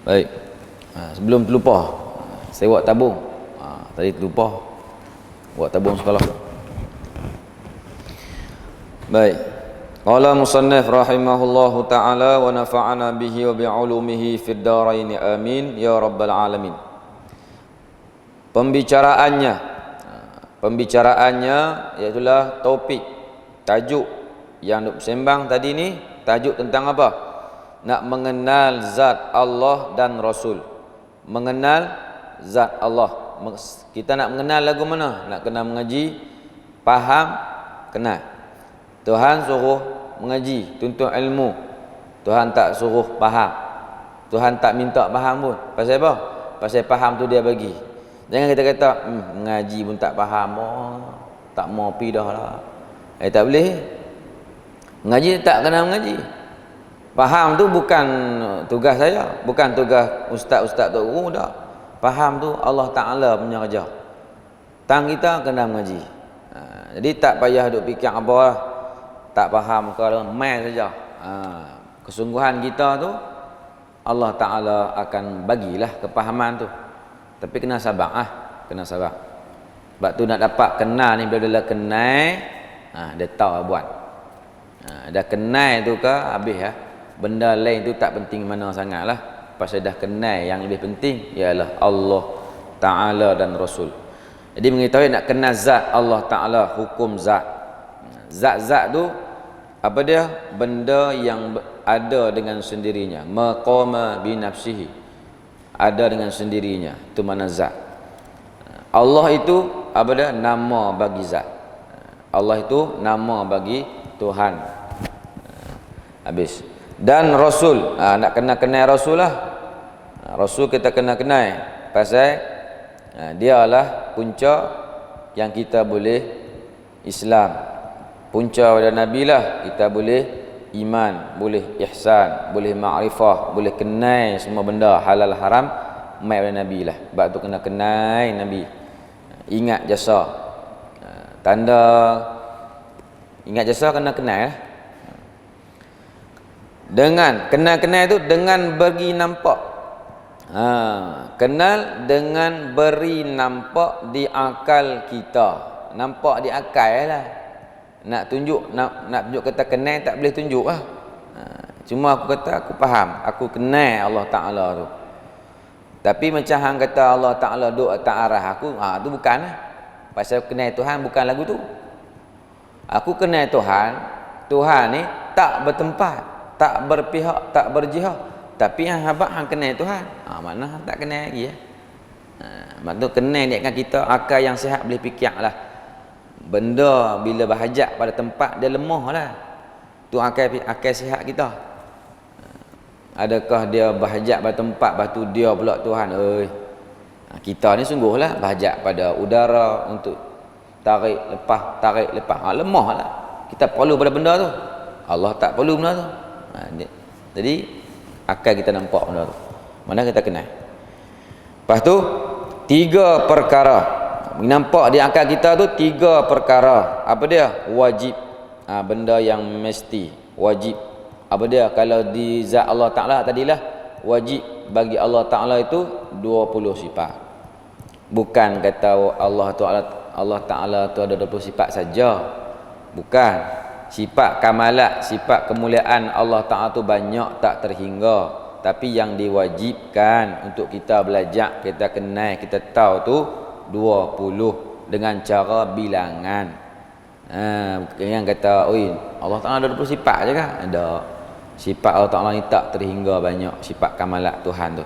Baik. Sebelum terlupa, saya buat tabung. Tadi terlupa buat tabung sekolah. Baik. Qala musannif rahimahullahu taala wa nafa'ana bihi wa bi'ulumihi fid dharain amin ya rabbal alamin. Pembicaraannya iaitulah topik tajuk yang duk sembang tadi ni, tajuk tentang apa? Nak mengenal zat Allah dan Rasul. Mengenal zat Allah. Kita nak mengenal lagu mana? Nak kena mengaji, faham, kenal. Tuhan suruh mengaji, tuntut ilmu. Tuhan tak suruh faham. Tuhan tak minta faham pun. Pasal apa? Pasal faham tu dia bagi. Jangan kita kata mengaji pun tak faham. Tak mau pi dah lah. Tak boleh. Mengaji tak kena mengaji. Faham tu bukan tugas saya, bukan tugas ustaz-ustaz tok guru dah. Faham tu Allah Taala punya kerja. Tang kita kena mengaji. Jadi tak payah duk fikir apa lah. Tak faham kalau main saja. Kesungguhan kita tu Allah Taala akan bagilah kepahaman tu. Tapi kena sabar kena sabar. Sebab tu nak dapat kenal ni bila-bila kenal, dia tahu buat. Dah kenal tu ke habis benda lain tu tak penting mana sangatlah. Pasal dah kenal yang lebih penting ialah Allah Taala dan Rasul. Jadi mengetahui nak kenal zat Allah Taala, hukum zat. Zat-zat tu apa dia? Benda yang ada dengan sendirinya, maqama bi nafsihi. Ada dengan sendirinya. Itu mana zat. Allah itu apa dia? Nama bagi zat. Allah itu nama bagi Tuhan. Habis. Dan Rasul, nak kenal Rasul lah. Rasul kita kenal pasal dia lah punca yang kita boleh Islam. Punca pada Nabi lah kita boleh iman, boleh ihsan, boleh ma'rifah, boleh kenal semua benda halal haram mai pada Nabi lah. Sebab tu kena kenal Nabi. Ingat jasa. Tanda ingat jasa kena kenal lah. Dengan kenal tu dengan beri nampak. Kenal dengan beri nampak di akal kita. Nampak di akal lah. Nak tunjuk nak tunjuk kata kenal tak boleh tunjuk lah. Cuma aku kata aku faham, aku kenal Allah Taala tu. Tapi macam hang kata Allah Taala duk tak arah aku, tu bukan lah. Pasal kenal Tuhan bukan lagu tu. Aku kenal Tuhan ni tak bertempat, tak berpihak, tak berjihad. Tapi yang habaq hang kenal Tuhan. Mana hang tak kenal lagi ya. Maksud kenal ni kan kita akal yang sihat boleh fikirlah. Benda bila berhajat pada tempat dia lemah lah. Tu akal sihat kita. Adakah dia berhajat pada tempat lepas tu dia pula Tuhan. Kita ni sungguhlah berhajat pada udara untuk tarik lepas. Lemah lah. Kita perlu pada benda tu. Allah tak perlu benda tu. Jadi akal kita nampak benda tu. Mana kita kenal. Lepas tu 3 perkara. Nampak di akal kita tu 3 perkara. Apa dia? Wajib. Benda yang mesti wajib. Apa dia? Kalau di zat Allah Ta'ala tadilah wajib bagi Allah Ta'ala itu 20 sifat. Bukan kata Allah Ta'ala tu ada 20 sifat saja. Bukan. Sifat kamalat, sifat kemuliaan Allah Ta'ala tu banyak tak terhingga. Tapi yang diwajibkan untuk kita belajar, kita kenal, kita tahu tu 20 dengan cara bilangan. Yang kata, Allah Ta'ala ada 20 sifat je kan? Ada. Sifat Allah Ta'ala ni tak terhingga banyak, sifat kamalat Tuhan tu.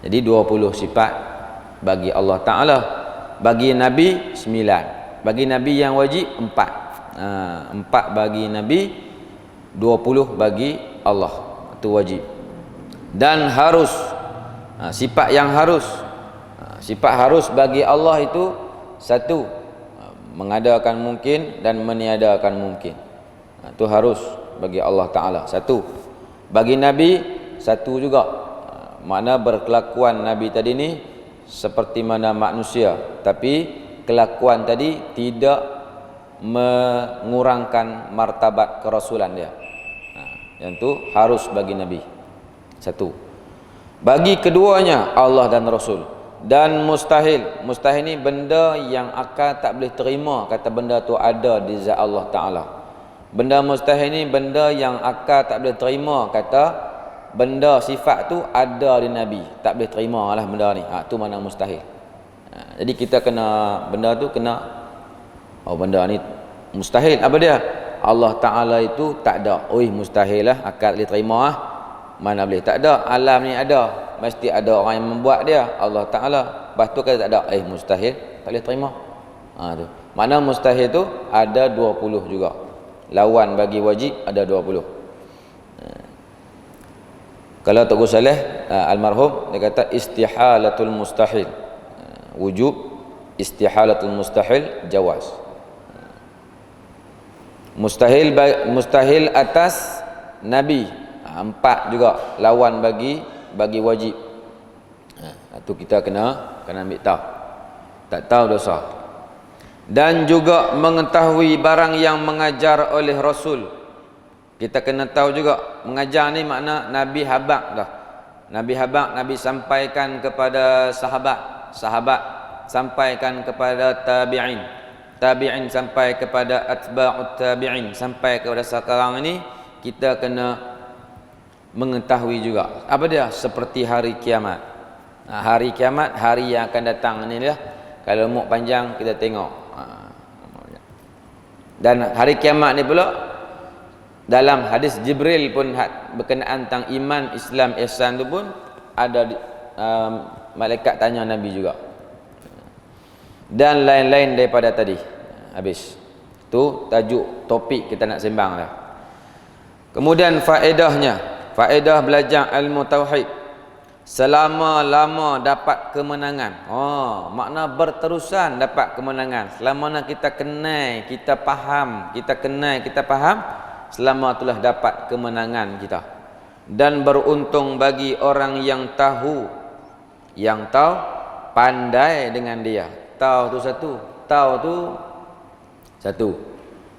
Jadi 20 sifat bagi Allah Ta'ala. Bagi Nabi 9. Bagi Nabi yang wajib 4. 4 bagi Nabi, 20 bagi Allah. Itu wajib. Dan harus, sifat yang harus, sifat harus bagi Allah itu 1, mengadakan mungkin dan meniadakan mungkin. Itu harus bagi Allah Ta'ala. 1. Bagi Nabi 1 juga. Makna berkelakuan Nabi tadi ni seperti mana manusia, tapi kelakuan tadi tidak mengurangkan martabat kerasulan dia. Yang tu harus bagi Nabi. Satu. Bagi keduanya Allah dan Rasul. Dan mustahil. Mustahil ni benda yang akal tak boleh terima kata benda tu ada di zat Allah Ta'ala. Benda mustahil ni benda yang akal tak boleh terima kata benda sifat tu ada di Nabi. Tak boleh terima lah benda ni. Tu mana mustahil. Jadi kita kena benda tu kena benda ni mustahil. Apa dia? Allah Ta'ala itu tak ada. Mustahil lah akal boleh terima lah. Mana boleh tak ada. Alam ni ada. Mesti ada orang yang membuat dia, Allah Ta'ala. Lepas tu kata tak ada, mustahil, tak boleh terima. Tu. Mana mustahil tu ada 20 juga. Lawan bagi wajib ada 20. Kalau Tok Guru Saleh almarhum dia kata istihalatul mustahil. Wujub, istihalatul mustahil, jawaz. Mustahil atas Nabi. 4 juga lawan bagi wajib. Itu kita kena ambil tahu. Tak tahu dosa. Dan juga mengetahui barang yang mengajar oleh Rasul. Kita kena tahu juga mengajar ni makna Nabi habaq dah. Nabi habaq, Nabi sampaikan kepada sahabat, sahabat sampaikan kepada tabi'in, tabi'in sampai kepada atba'ut tabi'in, sampai kepada sekarang ini kita kena mengetahui juga apa dia seperti hari kiamat. Hari kiamat, hari yang akan datang ni lah. Kalau umur panjang kita tengok. Dan hari kiamat ni pula dalam hadis Jibril pun berkenaan tentang iman, Islam, ihsan tu pun ada malaikat tanya Nabi juga. Dan lain-lain daripada tadi. Habis. Tu tajuk topik kita nak sembang dah. Kemudian faedahnya, faedah belajar ilmu tauhid selama-lama dapat kemenangan. Makna berterusan dapat kemenangan. Selama kita kenal, kita faham, kita kenal, kita faham, selama itulah dapat kemenangan kita. Dan beruntung bagi orang yang tahu, yang tahu, pandai dengan dia. Tahu tu satu, tahu tu satu.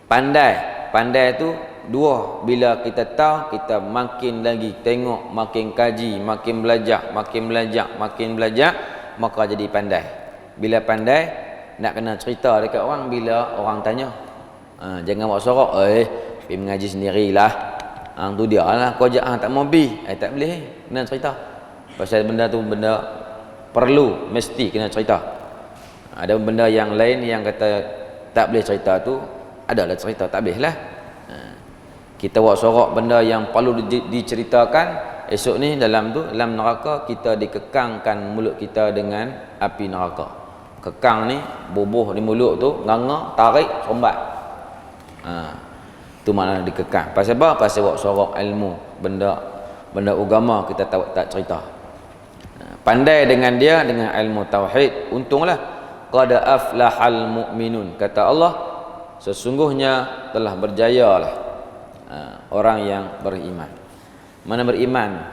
Pandai tu dua. Bila kita tahu, kita makin lagi tengok, makin kaji, makin belajar, maka jadi pandai. Bila pandai, nak kena cerita dekat orang. Bila orang tanya, jangan buat sorok, pergi mengaji sendirilah. Tu dia lah, kau ajak tak mau pergi. Tak boleh, kena cerita. Pasal benda tu benda perlu, mesti kena cerita. Ada benda yang lain yang kata tak boleh cerita tu, adalah cerita, tak boleh lah. Kita buat sorok benda yang perlu diceritakan, esok ni dalam neraka kita dikekangkan mulut kita dengan api neraka. Kekang ni bubuh di mulut tu, nganga, tarik, sombat. Tu makna dikekang. Pasal apa? Pasal buat sorok ilmu, benda agama kita tak cerita. Pandai dengan dia, dengan ilmu tauhid, untunglah. Qad aflahal mu'minun, kata Allah, sesungguhnya telah berjayalah orang yang beriman. Mana beriman?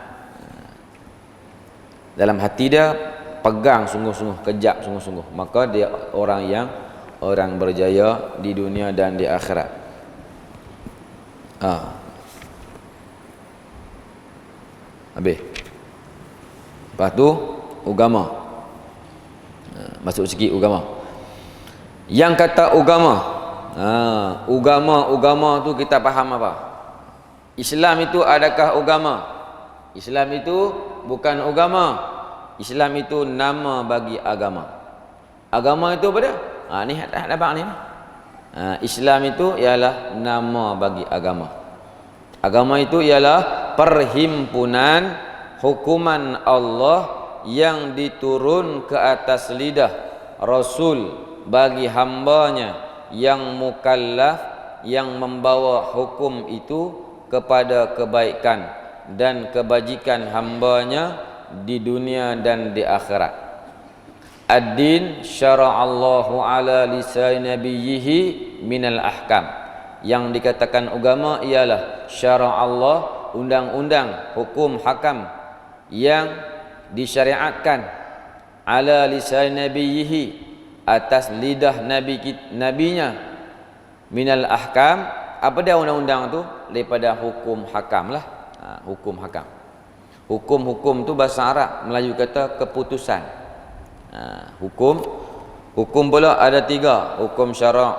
Dalam hati dia pegang sungguh-sungguh, kejap sungguh-sungguh, maka dia orang berjaya di dunia dan di akhirat. Habis. Lepas tu agama. Masuk sikit agama. Yang kata agama, agama tu kita faham apa? Islam itu adakah agama? Islam itu bukan agama. Islam itu nama bagi agama. Agama itu apa dia? Ni hadap ni. Islam itu ialah nama bagi agama. Agama itu ialah perhimpunan hukuman Allah yang diturun ke atas lidah Rasul bagi hambanya yang mukallaf, yang membawa hukum itu kepada kebaikan dan kebajikan hambanya di dunia dan di akhirat. Ad-din syara'allahu ala lisan nabiyhi minal ahkam. Yang dikatakan agama ialah syara'allah, undang-undang, hukum, hakam yang disyariatkan ala lisan nabiyhi, atas lidah nabinya, minal ahkam. Apa dia undang-undang tu? daripada hukum hakam lah. Hukum hakam. Hukum tu bahasa Arab, Melayu kata keputusan. Hukum pula ada 3, hukum syarak,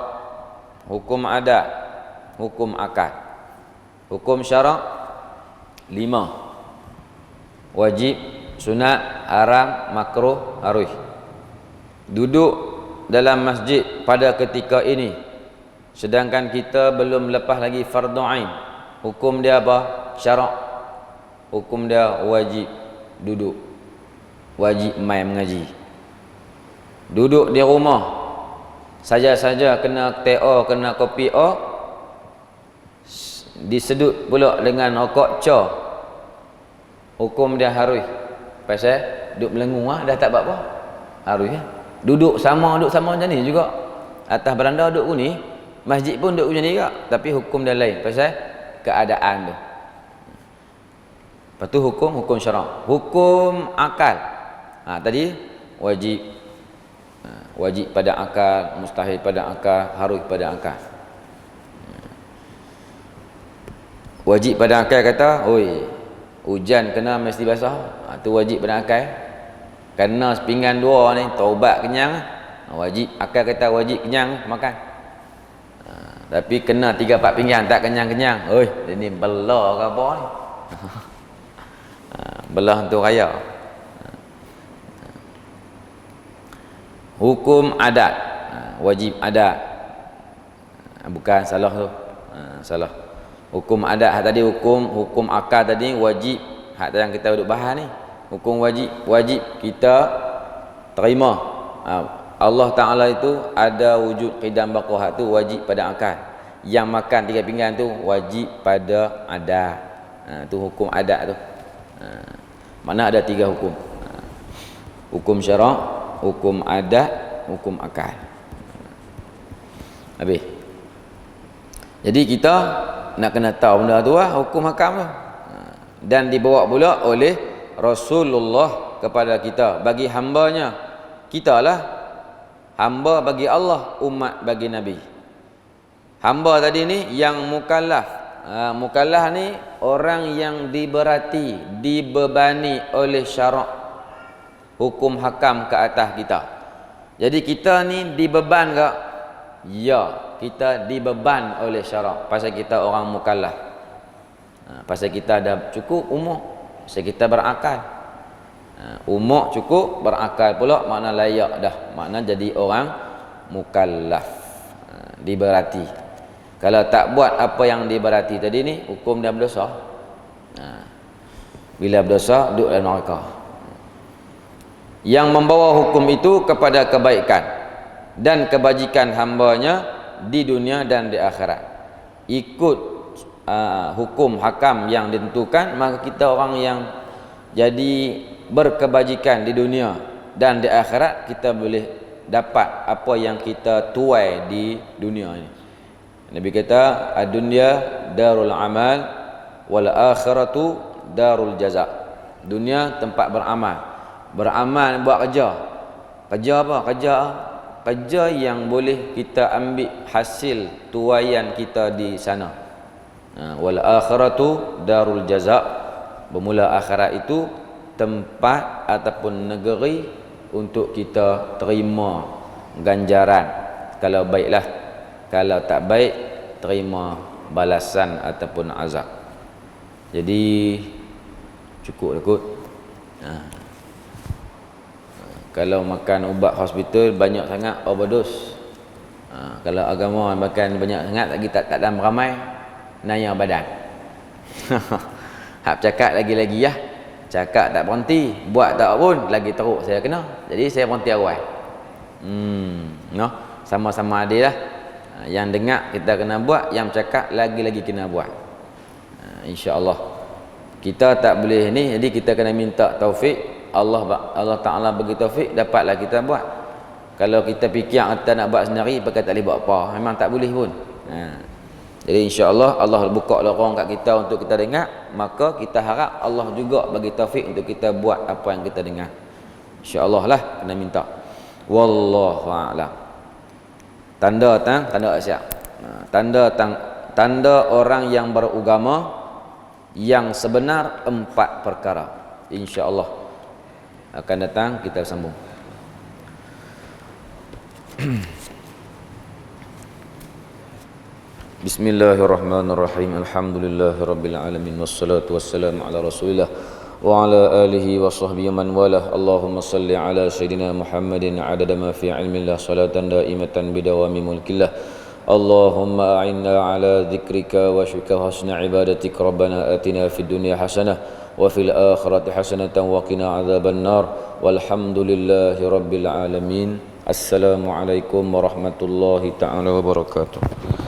hukum adat, hukum akad. Hukum syarak 5. Wajib, sunat, haram, makruh, harus. Duduk dalam masjid pada ketika ini sedangkan kita belum lepas lagi fardu ain, hukum dia apa? Syarak. Hukum dia wajib duduk, wajib mai mengaji. Duduk di rumah saja-saja kena teh kena kopi disedut pula dengan rokok ca, hukum dia harus. Pasal duduk melengung dah tak apa-apa, harus ya. Duduk sama macam ni juga. Atas beranda duduk ni, masjid pun duduk macam ni juga, tapi hukum dia lain pasal keadaan tu. Lepas tu hukum syarak. Hukum akal. Tadi wajib pada akal, mustahil pada akal, harus pada akal. Wajib pada akal kata, oi, hujan kena mesti basah. Tu wajib pada akal. Kena sepinggan 2 ni taubat kenyang, wajib. Akal kata wajib kenyang makan. Tapi kena 3-4 pinggan tak kenyang-kenyang. Oi, ini belah ke apa ni? Belah untuk raya. Hukum adat, wajib adat. Bukan, salah tu. Salah. Hukum adat tadi, hukum akal tadi wajib. Hak yang kita duduk bahas ni, hukum wajib kita terima. Allah Ta'ala itu ada wujud qidam baqah, tu wajib pada akal. Yang makan 3 pinggan tu wajib pada adat. Tu hukum adat tu. Mana ada 3 hukum. Hukum syarak, hukum adat, hukum akal. Habis. Jadi kita nak kena tahu benda tu lah, hukum hakam tu. Dan dibawa pula oleh Rasulullah kepada kita, bagi hambanya. Kita lah hamba bagi Allah, umat bagi Nabi. Hamba tadi ni yang mukallaf. Mukallaf ni orang yang dibebani oleh syarak, hukum hakam ke atas kita. Jadi kita ni dibeban ke? Ya, kita dibeban oleh syarak pasal kita orang mukallaf. Pasal kita dah cukup umur, pasal kita berakal. Umur cukup, berakal pula, makna layak dah, makna jadi orang mukallaf, diberati. Kalau tak buat apa yang diberati tadi ni, hukum dia berdosa. Bila berdosa, duduk dalam neraka. Yang membawa hukum itu kepada kebaikan dan kebajikan hambanya di dunia dan di akhirat. Ikut hukum hakam yang ditentukan, maka kita orang yang jadi berkebajikan di dunia dan di akhirat, kita boleh dapat apa yang kita tuai di dunia ini. Nabi kata, ad-dunya darul amal wal akhiratu darul jaza. Dunia tempat beramal. Beramal buat kerja. Kerja apa? Kerja yang boleh kita ambil hasil tuaian kita di sana. Wal akhiratu darul jaza. Bermula akhirat itu tempat ataupun negeri untuk kita terima ganjaran. Kalau baiklah, kalau tak baik, terima balasan ataupun azab. Jadi cukup kot. Kalau makan ubat hospital banyak sangat, overdose. Kalau agama makan banyak sangat, lagi tak dalam ramai, naya badan. Hak cakap lagi-lagi ya. Cakap tak berhenti, buat tak pun lagi teruk saya kena. Jadi saya berhenti awal. Sama-sama adil lah. Yang dengar kita kena buat, yang cakap lagi-lagi kena buat. InsyaAllah. Kita tak boleh ni, jadi kita kena minta taufik. Allah Ta'ala bagi taufik, dapatlah kita buat. Kalau kita fikir kita nak buat sendiri, pakai tak boleh buat apa, memang tak boleh pun. Jadi insya-Allah Allah buka lorong kat kita untuk kita dengar, maka kita harap Allah juga bagi taufik untuk kita buat apa yang kita dengar. Insya-Allah lah kena minta. Wallahu a'lam. Tanda siap. Tanda tang tanda orang yang beragama yang sebenar 4 perkara. InsyaAllah akan datang kita sambung. Bismillahirrahmanirrahim. Alhamdulillahirabbil alamin wassalatu wassalamu ala Rasulillah wa ala alihi wa sahbihi man walah. Allahumma salli ala sayidina Muhammadin adada ma fi ilmillah salatan daimatan bidawami mulkillah. Allahumma a'inna ala dzikrika wa syukrika wa husni ibadatik. Rabbana atina fid dunya hasanah wa fil akhirati hasanatan wa qina adzaban nar. Walhamdulillahi rabbil alamin. Assalamualaikum warahmatullahi taala wabarakatuh.